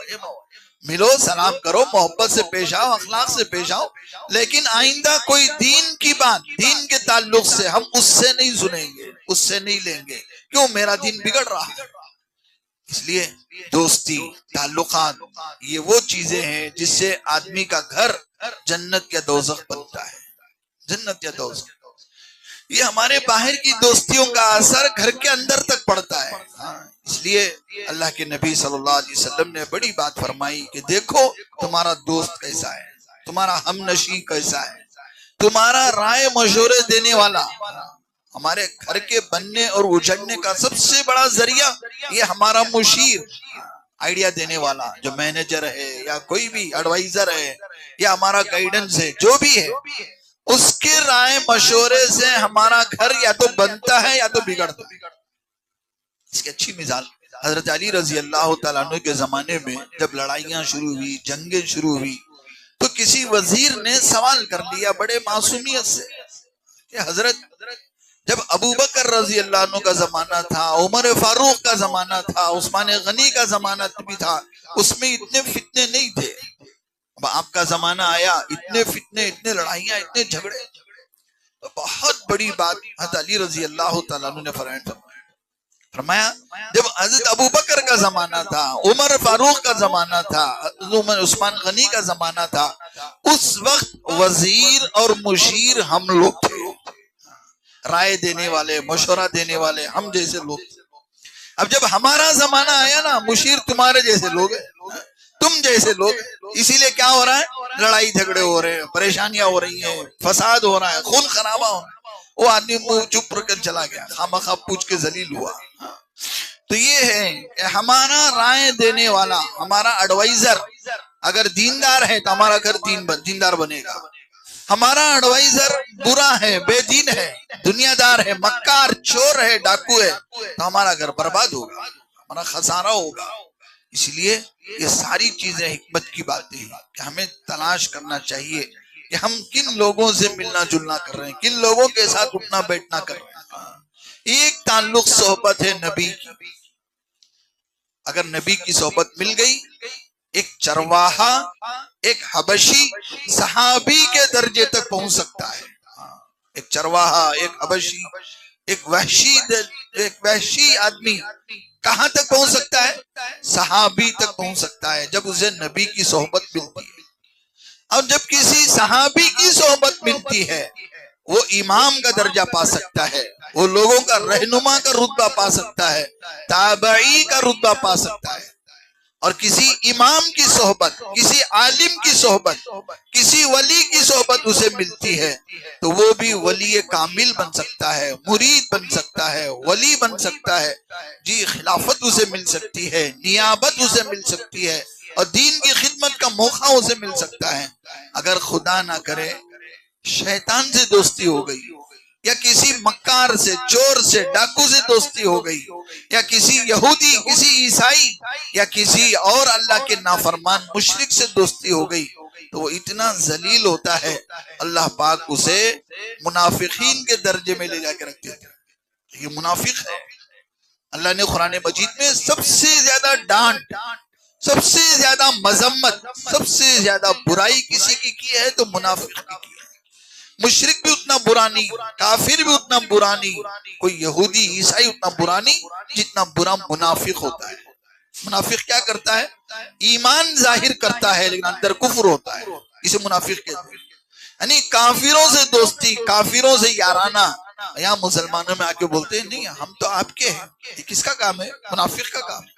ملو، سلام کرو، محبت سے پیش آؤ، اخلاق سے پیش آؤ، لیکن آئندہ کوئی دین کی بات، دین کے تعلق سے ہم اس سے نہیں سنیں گے، اس سے نہیں لیں گے، کیوں؟ میرا دین بگڑ رہا ہے۔ اس لیے دوستی، تعلقات، یہ وہ چیزیں ہیں جس سے آدمی کا گھر جنت یا دوزخ بنتا ہے، جنت یا دوزخ۔ یہ ہمارے باہر کی دوستیوں کا اثر گھر کے اندر تک پڑتا ہے۔ اس لیے اللہ کے نبی صلی اللہ علیہ وسلم نے بڑی بات فرمائی کہ دیکھو تمہارا دوست کیسا ہے، تمہارا ہم نشیں کیسا ہے، تمہارا رائے مشورے دینے والا۔ ہمارے گھر کے بننے اور اجڑنے کا سب سے بڑا ذریعہ یہ ہمارا مشیر، آئیڈیا دینے والا، جو مینیجر ہے یا کوئی بھی ایڈوائزر ہے یا ہمارا گائیڈنس ہے، جو بھی ہے، اس کے رائے مشورے سے ہمارا گھر یا تو بنتا ہے یا تو بگڑتا ہے۔ اس کی اچھی مثال حضرت علی رضی اللہ تعالیٰ عنہ کے زمانے میں جب لڑائیاں شروع ہوئی، جنگیں شروع ہوئی، تو کسی وزیر نے سوال کر لیا بڑے معصومیت سے کہ حضرت، جب ابو بکر رضی اللہ عنہ کا زمانہ تھا، عمر فاروق کا زمانہ تھا، عثمان غنی کا زمانہ بھی تھا، اس میں اتنے فتنے نہیں تھے، اب آپ کا زمانہ آیا، اتنے فتنے، اتنے لڑائیاں، اتنے جھگڑے، تو بہت بڑی بات حضرت علی رضی اللہ تعالیٰ عنہ نے فرمایا جب حضرت ابو بکر کا زمانہ تھا، عمر فاروق کا زمانہ تھا، عثمان غنی کا زمانہ تھا، اس وقت وزیر اور مشیر ہم لوگ تھے، رائے دینے والے، مشورہ دینے والے ہم جیسے لوگ۔ اب جب ہمارا زمانہ آیا نا، مشیر تمہارے جیسے لوگ ہیں، تم جیسے لوگ، اسی لیے کیا ہو رہا ہے؟ لڑائی جھگڑے ہو رہے ہیں، پریشانیاں ہو رہی ہیں، فساد ہو رہا ہے، خون خرابہ ہو رہا ہے۔ وہ آدمی منہ چپ کر چلا گیا، خامخواہ پوچھ کے ذلیل ہوا۔ تو یہ ہے کہ ہمارا رائے دینے والا، ہمارا ایڈوائزر اگر دیندار ہے تو ہمارا گھر دیندار بنے گا، ہمارا ایڈوائزر برا ہے، بے دین ہے، دنیا دار ہے، مکار، چور ہے، ڈاکو ہے، تو ہمارا گھر برباد ہوگا، ہمارا خسارہ ہوگا۔ اس لیے یہ ساری چیزیں حکمت کی باتیں ہیں کہ ہمیں تلاش کرنا چاہیے کہ ہم کن لوگوں سے ملنا جلنا کر رہے ہیں، کن لوگوں کے ساتھ اٹھنا بیٹھنا کر رہے ہیں۔ ایک تعلق صحبت ہے نبی کی، اگر نبی کی صحبت مل گئی، ایک چرواہا، ایک حبشی صحابی کے درجے تک پہنچ سکتا ہے۔ ایک چرواہا، ایک حبشی، ایک وحشی آدمی کہاں تک پہنچ سکتا ہے؟ صحابی تک پہنچ سکتا ہے جب اسے نبی کی صحبت ملتی ہے۔ اور جب کسی صحابی کی صحبت ملتی ہے، وہ امام کا درجہ پا سکتا ہے، وہ لوگوں کا رہنما کا رتبہ پا سکتا ہے، تابعی کا رتبہ پا سکتا ہے۔ اور کسی امام کی صحبت، کسی عالم کی صحبت، کسی ولی کی صحبت اسے ملتی ہے تو وہ بھی ولی کامل بن سکتا ہے، مرید بن سکتا ہے، ولی بن سکتا ہے، جی خلافت اسے مل سکتی ہے، نیابت اسے مل سکتی ہے، اور دین کی خدمت کا موقع اسے مل سکتا ہے۔ اگر خدا نہ کرے شیطان سے دوستی ہو گئی، یا کسی مکار سے، چور سے، ڈاکو سے دوستی ہو گئی، یا کسی یہودی، کسی عیسائی، یا کسی اور اللہ کے نافرمان مشرک سے دوستی ہو گئی، تو وہ اتنا ذلیل ہوتا ہے، اللہ پاک اسے منافقین کے درجے میں لے جا کے رکھ دیتا ہے۔ یہ منافق ہے۔ اللہ نے قرآن مجید میں سب سے زیادہ ڈانٹ، سب سے زیادہ مذمت، سب سے زیادہ برائی کسی کی ہے تو منافق کی ہے۔ مشرک بھی اتنا برا نہیں، کافر بھی اتنا برا نہیں، کوئی یہودی عیسائی اتنا برا نہیں جتنا برا منافق ہوتا ہے۔ منافق کیا کرتا ہے؟ ایمان ظاہر کرتا ہے لیکن اندر کفر ہوتا ہے، اسے منافق کہتے ہیں۔ یعنی کافروں سے دوستی، کافروں سے یارانہ، یہاں مسلمانوں میں آ کے بولتے ہیں نہیں ہم تو آپ کے ہیں، یہ کس کا کام ہے؟ منافق کا کام ہے۔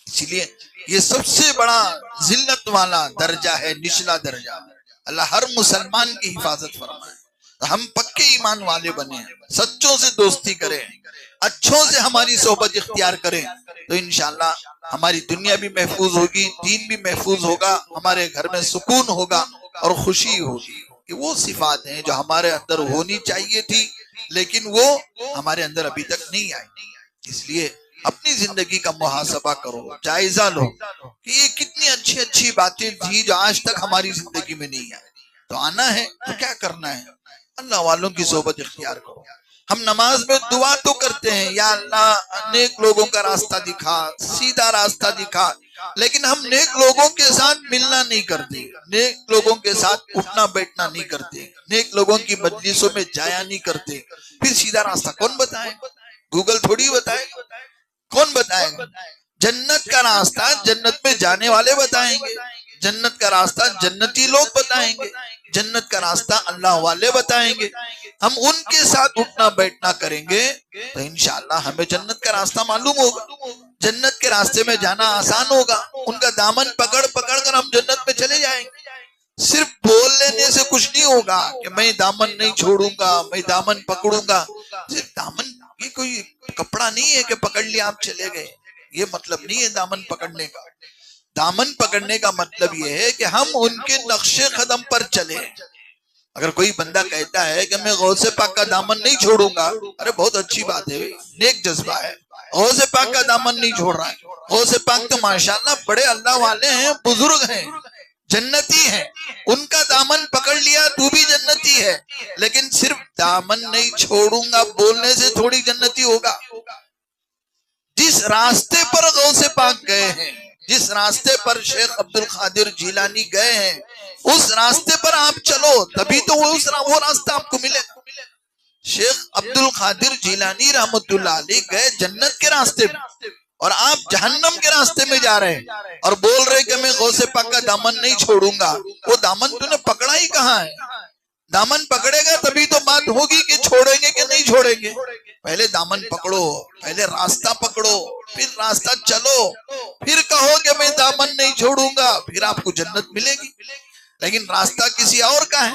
اسی لیے یہ سب سے بڑا ذلت والا درجہ ہے، نچلا درجہ۔ اللہ ہر مسلمان کی حفاظت فرمائے۔ ہم پکے ایمان والے بنے، سچوں سے دوستی کریں، اچھوں سے ہماری صحبت اختیار کریں، تو انشاءاللہ ہماری دنیا بھی محفوظ ہوگی، دین بھی محفوظ ہوگا، ہمارے گھر میں سکون ہوگا اور خوشی ہوگی۔ کہ وہ صفات ہیں جو ہمارے اندر ہونی چاہیے تھی لیکن وہ ہمارے اندر ابھی تک نہیں آئی۔ اس لیے اپنی زندگی کا محاسبہ کرو، جائزہ لو کہ یہ کتنی اچھی اچھی باتیں تھی جو آج تک ہماری زندگی میں نہیں آئی، تو آنا ہے تو کیا کرنا ہے؟ اللہ والوں کی صحبت اختیار کرو۔ ہم نماز میں دعا تو کرتے ہیں، یا اللہ نیک لوگوں کا راستہ دکھا، سیدھا راستہ دکھا، لیکن ہم نیک لوگوں کے ساتھ ملنا نہیں کرتے، نیک لوگوں کے ساتھ اٹھنا بیٹھنا نہیں کرتے، نیک لوگوں کی مجلسوں میں جایا نہیں کرتے۔ پھر سیدھا راستہ کون بتائے؟ گوگل تھوڑی بتائے، کون بتائے گا؟ جنت کا راستہ جنت میں جانے والے بتائیں گے، جنت کا راستہ جنتی لوگ بتائیں گے، جنت کا راستہ اللہ والے بتائیں گے۔ ہم ان کے ساتھ اٹھنا بیٹھنا کریں گے تو انشاءاللہ ہمیں جنت کا راستہ معلوم ہوگا، جنت کے راستے میں جانا آسان ہوگا، ان کا دامن پکڑ پکڑ کر ہم جنت میں چلے جائیں گے۔ صرف بول لینے سے کچھ نہیں ہوگا کہ میں دامن نہیں چھوڑوں گا، میں دامن پکڑوں گا۔ صرف دامن یہ کوئی کپڑا نہیں ہے کہ پکڑ لیا آپ چلے گئے، یہ مطلب نہیں ہے دامن پکڑنے کا۔ دامن پکڑنے کا مطلب یہ ہے کہ ہم ان کے نقش قدم پر چلیں۔ اگر کوئی بندہ کہتا ہے کہ میں غوث پاک کا دامن نہیں چھوڑوں گا، ارے بہت اچھی بات ہے، نیک جذبہ ہے، غوث پاک کا دامن نہیں چھوڑ رہا ہے۔ غوث پاک تو ماشاءاللہ بڑے اللہ والے ہیں، بزرگ ہیں، جنتی ہیں، ان کا دامن پکڑ لیا تو بھی جنتی ہے، لیکن صرف دامن نہیں چھوڑوں گا بولنے سے تھوڑی جنتی ہوگا۔ جس راستے پر غوث پاک گئے ہیں، جس راستے پر شیخ عبد القادر جیلانی گئے ہیں، اس راستے پر آپ چلو تبھی تو وہ راستہ آپ کو ملے گا۔ شیخ عبد القادر جیلانی رحمت اللہ علیہ گئے جنت کے راستے میں، اور آپ جہنم کے راستے میں جا رہے ہیں اور بول رہے کہ میں غوث پاک کا دامن نہیں چھوڑوں گا۔ وہ دامن تو نے پکڑا ہی کہاں ہے؟ دامن پکڑے گا تبھی تو بات ہوگی کہ چھوڑیں گے کہ نہیں چھوڑیں گے۔ پہلے دامن پکڑو، پہلے راستہ پکڑو، پھر راستہ چلو، پھر کہو کہ میں دامن نہیں چھوڑوں گا، پھر آپ کو جنت ملے گی۔ لیکن راستہ کسی اور کا ہے،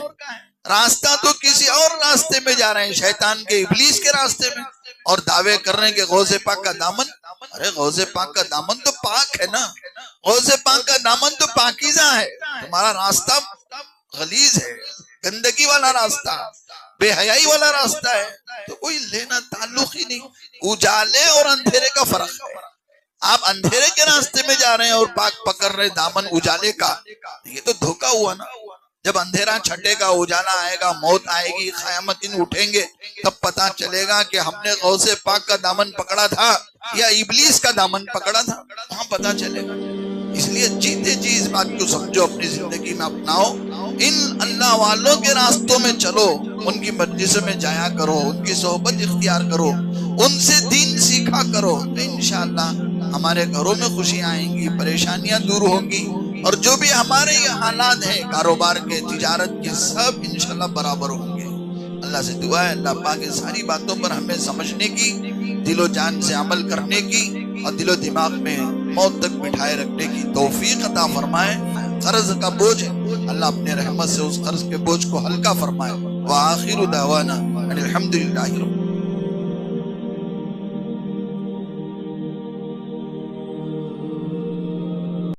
راستہ تو کسی اور راستے میں جا رہے ہیں، شیطان کے ابلیس کے راستے میں، اور دعوے کر رہے ہیں کہ غوث پاک کا دامن۔ ارے غوث پاک کا دامن تو پاک ہے نا، غوث پاک کا دامن تو پاکیزہ ہے، تمہارا راستہ غلیظ ہے، گندگی والا راستہ، بے حیائی والا راستہ ہے، تو کوئی لینا تعلق ہی نہیں۔ اجالے اور اندھیرے کا فرق ہے، آپ اندھیرے کے راستے میں جا رہے ہیں اور پاک پکڑ رہے دامن اجالے کا، یہ تو دھوکہ ہوا نا۔ جب اندھیرا چھٹے گا، اجالا آئے گا، موت آئے گی، قیامت دن اٹھیں گے، تب پتا چلے گا کہ ہم نے غوث پاک کا دامن پکڑا تھا یا ابلیس کا دامن پکڑا تھا، وہاں پتا چلے گا۔ اس لیے جیتے جی اس بات کو سمجھو، اپنی زندگی میں اپناؤ، ان اللہ والوں کے راستوں میں چلو، ان کی مجلسوں میں جایا کرو، ان کی صحبت اختیار کرو، ان سے دین سیکھا کرو، تو انشاءاللہ ہمارے گھروں میں خوشیاں آئیں گی، پریشانیاں دور ہوں گی، اور جو بھی ہمارے یہ حالات ہیں کاروبار کے، تجارت کے، سب انشاءاللہ برابر ہوں گے۔ اللہ سے دعا ہے اللہ پاک ان ساری باتوں پر ہمیں سمجھنے کی، دل و جان سے عمل کرنے کی، اور دل و دماغ میں موت تک بٹھائے رکھنے کی توفیق عطا فرمائے۔ قرض کا بوجھ اللہ اپنے رحمت سے اس قرض کے بوجھ کو ہلکا فرمائے۔ وآخر دعوانا ان الحمدللہ رب